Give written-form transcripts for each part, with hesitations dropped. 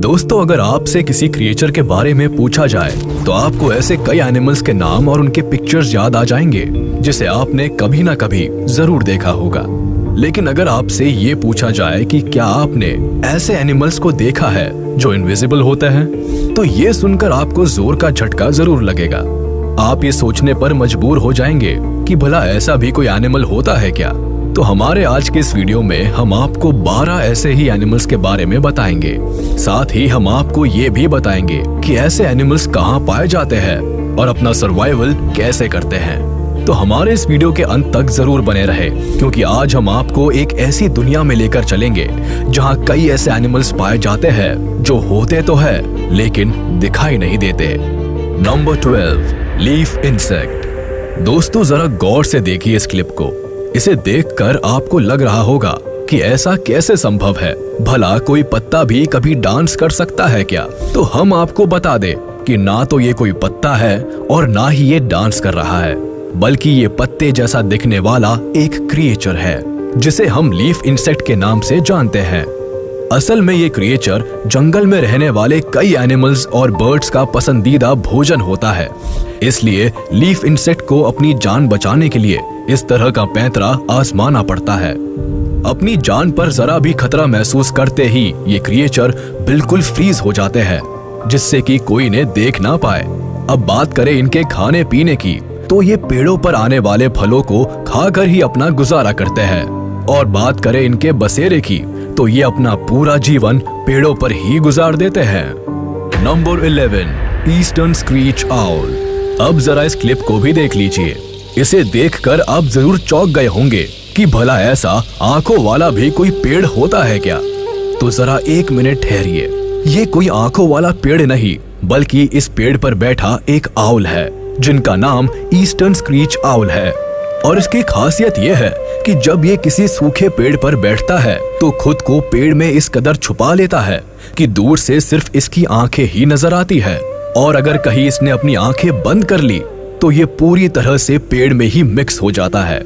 दोस्तों, अगर आपसे किसी क्रिएचर के बारे में पूछा जाए तो आपको ऐसे कई एनिमल्स के नाम और उनके पिक्चर्स याद आ जाएंगे जिसे आपने कभी ना कभी जरूर देखा होगा। लेकिन अगर आपसे ये पूछा जाए कि क्या आपने ऐसे एनिमल्स को देखा है जो इनविजिबल होते हैं, तो ये सुनकर आपको जोर का झटका जरूर लगेगा। आप ये सोचने पर मजबूर हो जाएंगे कि भला ऐसा भी कोई एनिमल होता है क्या। तो हमारे आज के इस वीडियो में हम आपको 12 ऐसे ही एनिमल्स के बारे में बताएंगे। साथ ही हम आपको ये भी बताएंगे कि ऐसे एनिमल्स कहाँ पाए जाते हैं और अपना सर्वाइवल कैसे करते हैं। तो हमारे इस वीडियो के अंत तक जरूर बने रहे, क्योंकि आज हम आपको एक ऐसी दुनिया में लेकर चलेंगे जहाँ कई ऐसे एनिमल्स पाए जाते हैं जो होते तो है लेकिन दिखाई नहीं देते। Number 12, leaf insect. दोस्तों, जरा गौर से देखिए इस क्लिप को। इसे देखकर आपको लग रहा होगा कि ऐसा कैसे संभव है, भला कोई पत्ता भी कभी डांस कर सकता है क्या। तो हम आपको बता दें कि ना तो ये कोई पत्ता है और ना ही ये डांस कर रहा है, बल्कि ये पत्ते जैसा दिखने वाला एक क्रिएचर है जिसे हम लीफ इंसेक्ट के नाम से जानते हैं। असल में ये क्रिएचर जंगल में रहने वाले कई एनिमल्स और बर्ड्स का पसंदीदा भोजन होता है। इसलिए लीफ इंसेक्ट को अपनी जान बचाने के लिए इस तरह का पैंतरा आजमाना पड़ता है। अपनी जान पर जरा भी खतरा महसूस करते ही ये क्रिएचर बिल्कुल फ्रीज हो जाते हैं, जिससे कि कोई इन्हें देख ना पाए। अब बात करें इनके खाने पीने की, तो ये पेड़ों पर आने वाले फलों को खाकर ही अपना गुजारा करते हैं। और बात करें इनके बसेरे की, तो ये अपना पूरा जीवन पेड़ों पर ही गुजार देते हैं। Number 11, eastern screech owl. अब जरा इस क्लिप को भी देख लीजिए। इसे देखकर आप जरूर चौंक गए होंगे कि भला ऐसा आंखों वाला भी कोई पेड़ होता है क्या। तो जरा एक मिनट ठहरिए। ये कोई आंखों वाला पेड़ नहीं, बल्कि इस पेड़ पर बैठा एक आउल है जिनका नाम ईस्टर्न स्क्रीच आउल है। और इसकी खासियत यह है कि जब ये किसी सूखे पेड़ पर बैठता है तो खुद को पेड़ में इस कदर छुपा लेता है कि दूर से सिर्फ इसकी आंखें ही नजर आती है। और अगर कहीं इसने अपनी आंखें बंद कर ली तो ये पूरी तरह से पेड़ में ही मिक्स हो जाता है।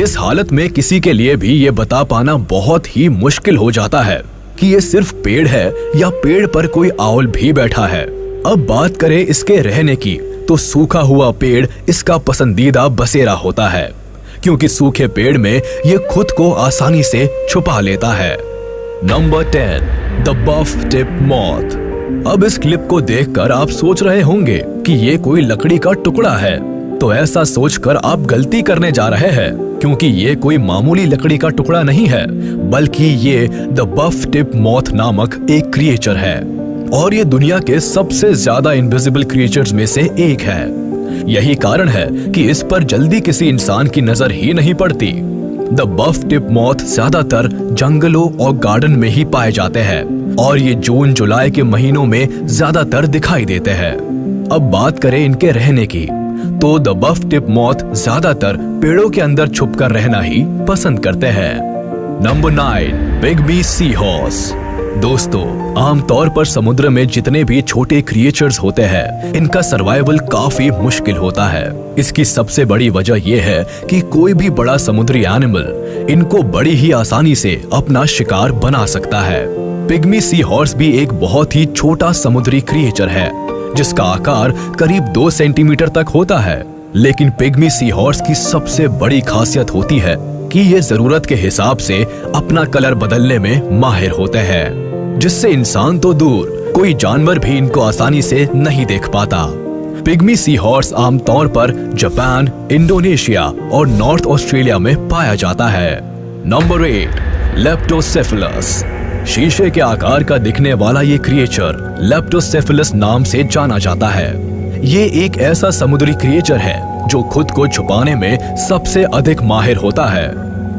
इस हालत में किसी के लिए भी ये बता पाना बहुत ही मुश्किल हो जाता है कि ये सिर्फ पेड़ है या पेड़ पर कोई आउल भी बैठा है। अब बात करें इसके रहने की, तो सूखा हुआ पेड़ इसका पसंदीदा बसेरा होता है, क्योंकि सूखे पेड़ में ये खुद को आसानी से छुपा लेता है। Number 10, the buff tip moth. अब इस क्लिप को देखकर आप सोच रहे होंगे कि ये कोई लकड़ी का टुकड़ा है। तो ऐसा सोचकर आप गलती करने जा रहे हैं, क्योंकि ये कोई मामूली लकड़ी का टुकड़ा नहीं है, बल्कि ये द बफ टिप मॉथ नामक एक क्रिएचर है। और ये दुनिया के सबसे ज्यादा इनविजिबल क्रिएचर्स में से एक है। यही कारण है कि इस पर जल्दी किसी इंसान की नजर ही नहीं पड़ती। द बफ टिप मॉथ ज्यादातर जंगलों और गार्डन में ही पाए जाते हैं और ये जून जुलाई के महीनों में ज्यादातर दिखाई देते हैं। अब बात करें इनके रहने की, तो द बफ टिप मॉथ ज्यादातर पेड़ों के अंदर छुपकर रहना ही पसंद करते हैं। Number 9, pygmy sea horse. दोस्तों, आमतौर पर समुद्र में जितने भी छोटे क्रिएचर्स होते हैं, इनका सर्वाइवल काफी मुश्किल होता है। इसकी सबसे बड़ी वजह यह है कि कोई भी बड़ा समुद्री एनिमल इनको बड़ी ही आसानी से अपना शिकार बना सकता है। पिग्मी सी हॉर्स भी एक बहुत ही छोटा समुद्री क्रिएचर है जिसका आकार करीब 2 सेंटीमीटर तक होता है। लेकिन पिग्मी सी हॉर्स की सबसे बड़ी खासियत होती है कि ये जरूरत के हिसाब से अपना कलर बदलने में माहिर होते हैं, जिससे इंसान तो दूर कोई जानवर भी इनको आसानी से नहीं देख पाता। पिग्मी सी हॉर्स आमतौर पर जापान, इंडोनेशिया और नॉर्थ ऑस्ट्रेलिया में पाया जाता है। नंबर 8, लेप्टोसेफेलस। शीशे के आकार का दिखने वाला ये क्रिएचर लेप्टोसेफेलस नाम से जाना जाता है। ये एक ऐसा समुद्री क्रिएचर है जो खुद को छुपाने में सबसे अधिक माहिर होता है।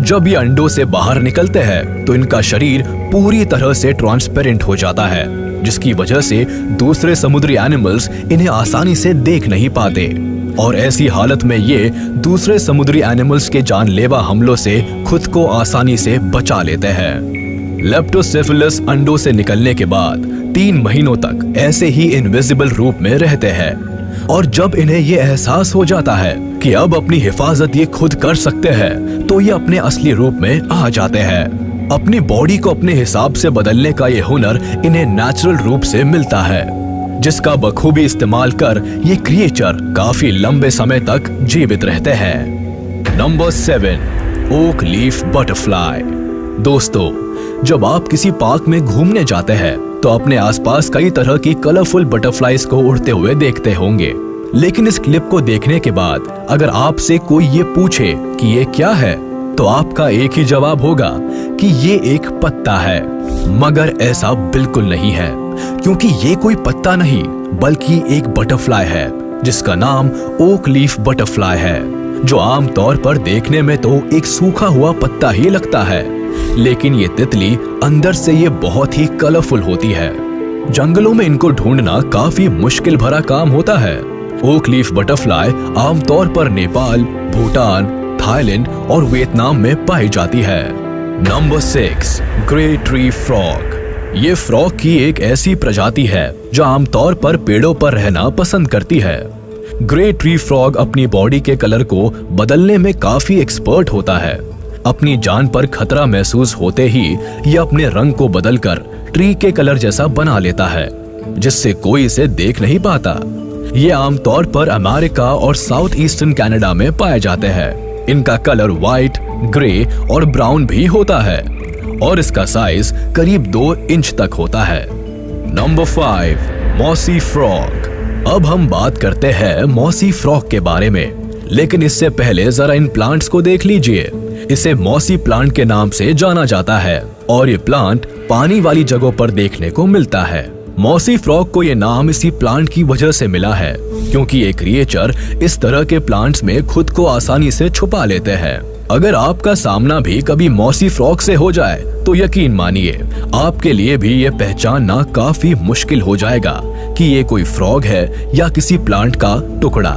जब ये अंडों से बाहर निकलते हैं तो इनका शरीर पूरी तरह से ट्रांसपेरेंट हो जाता है, जिसकी वजह से दूसरे समुद्री एनिमल्स इन्हें आसानी से देख नहीं पाते। और ऐसी हालत में ये दूसरे समुद्री एनिमल्स के जानलेवा हमलों से खुद को आसानी से बचा लेते हैं। लेप्टोसेफेलस अंडों से निकलने के बाद 3 महीनों तक ऐसे ही इनविजिबल रूप में रहते हैं। और जब इन्हें ये एहसास हो जाता है कि अब अपनी हिफाजत ये खुद कर सकते हैं, तो ये अपने असली रूप में आ जाते हैं। अपनी बॉडी को अपने हिसाब से बदलने का ये हुनर इन्हें नेचुरल रूप से मिलता है, जिसका बखूबी इस्तेमाल कर ये क्रिएचर काफी लंबे समय तक जीवित रहते हैं। Number 7, oak leaf butterfly. दोस्तों, जब आप किसी पार्क में घूमने जाते हैं तो अपने आसपास कई तरह की कलरफुल बटरफ्लाईज को उड़ते हुए देखते होंगे। लेकिन इस क्लिप को देखने के बाद अगर आपसे कोई ये पूछे कि ये क्या है, तो आपका एक ही जवाब होगा कि ये एक पत्ता है। मगर ऐसा बिल्कुल नहीं है, क्योंकि ये कोई पत्ता नहीं बल्कि एक बटरफ्लाई है जिसका नाम ओक लीफ बटरफ्लाई है, जो आमतौर पर देखने में तो एक सूखा हुआ पत्ता ही लगता है, लेकिन ये तितली अंदर से ये बहुत ही कलरफुल होती है। जंगलों में इनको ढूंढना काफी मुश्किल भरा काम होता है। ओक लीफ बटरफ्लाई आमतौर पर नेपाल, भूटान, थाईलैंड और वियतनाम में पाई जाती है। Number 6, grey tree frog. ये फ्रॉग की एक ऐसी प्रजाति है जो आमतौर पर पेड़ों पर रहना पसंद करती है। ग्रे ट्री फ्रॉग अपनी बॉडी के कलर को बदलने में काफी एक्सपर्ट होता है। अपनी जान पर खतरा महसूस होते ही ये अपने रंग को बदलकर ट्री के कलर जैसा बना लेता है, जिससे कोई इसे देख नहीं पाता। ये आमतौर पर अमेरिका और साउथ ईस्टर्न कनाडा में पाए जाते हैं। इनका कलर व्हाइट, ग्रे और ब्राउन भी होता है और इसका साइज करीब 2 इंच तक होता है। Number 5, mossy frog. अब हम बात करते हैं मॉसी फ्रॉग के बारे में, लेकिन इससे पहले जरा इन प्लांट्स को देख लीजिए। इसे मॉसी प्लांट के नाम से जाना जाता है और ये प्लांट पानी वाली जगहों पर देखने को मिलता है। मॉसी फ्रॉग को ये नाम इसी प्लांट की वजह से मिला है, क्योंकि ये क्रिएचर इस तरह के प्लांट्स में खुद को आसानी से छुपा लेते हैं। अगर आपका सामना भी कभी मॉसी फ्रॉग से हो जाए तो यकीन मानिए आपके लिए भी ये पहचानना काफी मुश्किल हो जाएगा कि ये कोई फ्रॉग है या किसी प्लांट का टुकड़ा।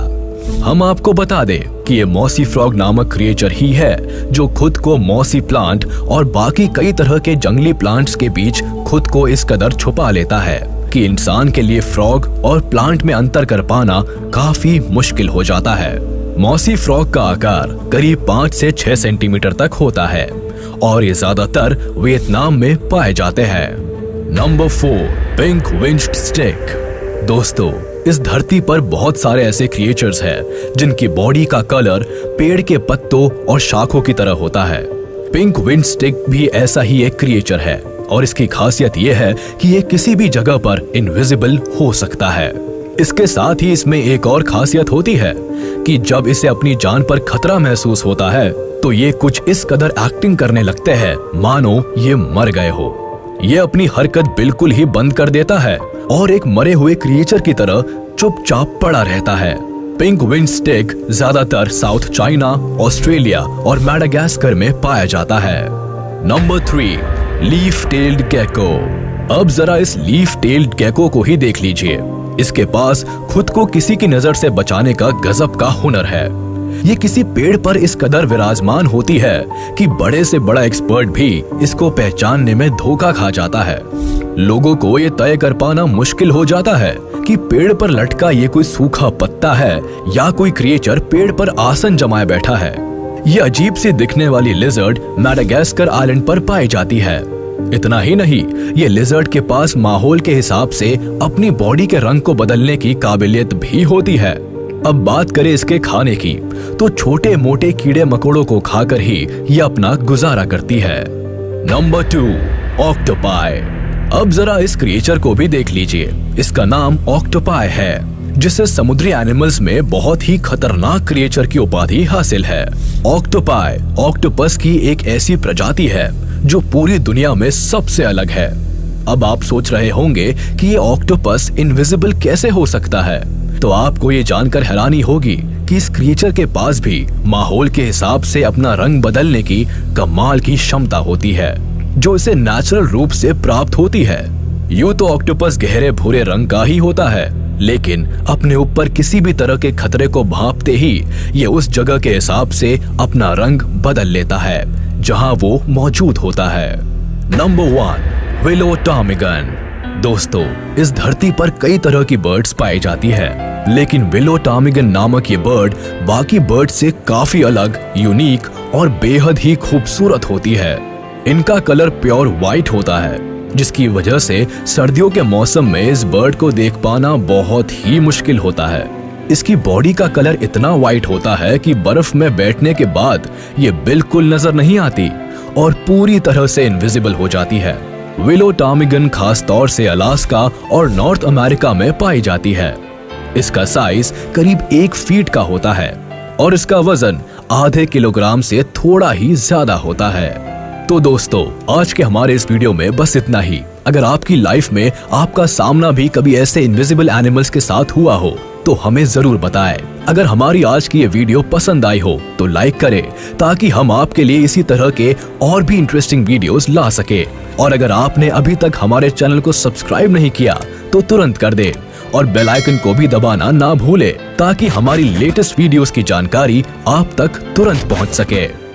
हम आपको बता दें कि ये मॉसी फ्रॉग नामक क्रिएचर ही है जो खुद को मॉसी प्लांट और बाकी कई तरह के जंगली प्लांट्स के बीच खुद को इस कदर छुपा लेता है कि इंसान के लिए फ्रॉग और प्लांट में अंतर कर पाना काफी मुश्किल हो जाता है। मॉसी फ्रॉग का आकार करीब 5 से 6 सेंटीमीटर तक होता है और ये ज्यादातर वियतनाम में पाए जाते हैं। Number 4, pink winged stick. दोस्तों, इस धरती पर बहुत सारे ऐसे क्रिएचर्स हैं जिनकी बॉडी का कलर पेड़ के पत्तों और शाखों की तरह होता है। पिंक विंड स्टिक भी ऐसा ही एक क्रिएचर है और इसकी खासियत यह है कि ये किसी भी जगह पर इनविजिबल हो सकता है। इसके साथ ही इसमें एक और खासियत होती है कि जब इसे अपनी जान पर खतरा महसूस होता है तो ये कुछ इस कदर एक्टिंग करने लगते हैं मानो ये मर गए हो। ये अपनी हरकत बिल्कुल ही बंद कर देता है और एक मरे हुए क्रिएचर की तरह चुपचाप पड़ा रहता है। पिंक विंड स्टिक ज्यादातर साउथ चाइना, ऑस्ट्रेलिया और मैडागास्कर में पाया जाता है। Number 3, leaf tailed gecko. अब जरा इस लीफ टेल्ड गेको को ही देख लीजिए। इसके पास खुद को किसी की नजर से बचाने का गजब का हुनर है। ये किसी पेड़ पर इस कदर विराजमान होती है कि बड़े से बड़ा एक्सपर्ट भी इसको पहचानने में धोखा खा जाता है। लोगों को ये तय कर पाना मुश्किल हो जाता है कि पेड़ पर लटका ये कोई सूखा पत्ता है या कोई क्रिएचर पेड़ पर आसन जमाए बैठा है। ये अजीब सी दिखने वाली लिजर्ड मैडागास्कर आइलैंड पर पाई जाती है। इतना ही नहीं, ये लिजर्ड के पास माहौल के हिसाब से अपनी बॉडी के रंग को बदलने की काबिलियत भी होती है। अब बात करें इसके खाने की, तो छोटे मोटे कीड़े मकोड़ों को खाकर ही ये अपना गुजारा करती है। Number 2, octopi. अब जरा इस क्रिएचर को भी देख लीजिए। इसका नाम ऑक्टोपाई है, जिसे समुद्री एनिमल्स में बहुत ही खतरनाक क्रिएचर की उपाधि हासिल है। ऑक्टोपाई ऑक्टोपस की एक ऐसी प्रजाति है जो पूरी दुनिया में सबसे अलग है। अब आप सोच रहे होंगे कि ये ऑक्टोपस इनविजिबल कैसे हो सकता है, तो आपको ये जानकर हैरानी होगी कि इस क्रिएचर के पास भी माहौल के हिसाब से अपना रंग बदलने की कमाल की क्षमता होती है, जो इसे नेचुरल रूप से प्राप्त होती है। यूं तो ऑक्टोपस गहरे भूरे रंग का ही होता है, लेकिन अपने ऊपर किसी भी तरह के खतरे को भांपते ही ये उस जगह के हिसाब से अपना रंग बदल लेता है जहां वो मौजूद होता है। Number 1, willow ptarmigan. दोस्तों, इस धरती पर कई तरह की बर्ड्स पाई जाती है, लेकिन विलो टॉमिगन नामक ये बर्ड बाकी बर्ड से काफी अलग, यूनिक और बेहद ही खूबसूरत होती है। इनका कलर प्योर व्हाइट होता है, जिसकी वजह से सर्दियों के मौसम में इस बर्ड को देख पाना बहुत ही मुश्किल होता है। इसकी बॉडी का कलर इतना व्हाइट होता है कि बर्फ में बैठने के बाद ये बिल्कुल नजर नहीं आती और पूरी तरह से इनविजिबल हो जाती है। विलो टॉमिगन खास तौर से अलास्का और नॉर्थ अमेरिका में पाई जाती है। इसका साइज करीब 1 फीट का होता है और इसका वजन आधे किलोग्राम से थोड़ा ही ज्यादा होता है। तो दोस्तों, आज के हमारे इस वीडियो में बस इतना ही। अगर आपकी लाइफ में आपका सामना भी कभी ऐसे इनविजिबल एनिमल्स के साथ हुआ हो तो हमें जरूर बताएं। अगर हमारी आज की ये वीडियो पसंद आई हो तो लाइक करें, ताकि हम आपके लिए इसी तरह के और भी इंटरेस्टिंग वीडियोस ला सके। और अगर आपने अभी तक हमारे चैनल को सब्सक्राइब नहीं किया तो तुरंत कर दे और बेल आइकन को भी दबाना ना भूले, ताकि हमारी लेटेस्ट वीडियोस की जानकारी आप तक तुरंत पहुंच सके।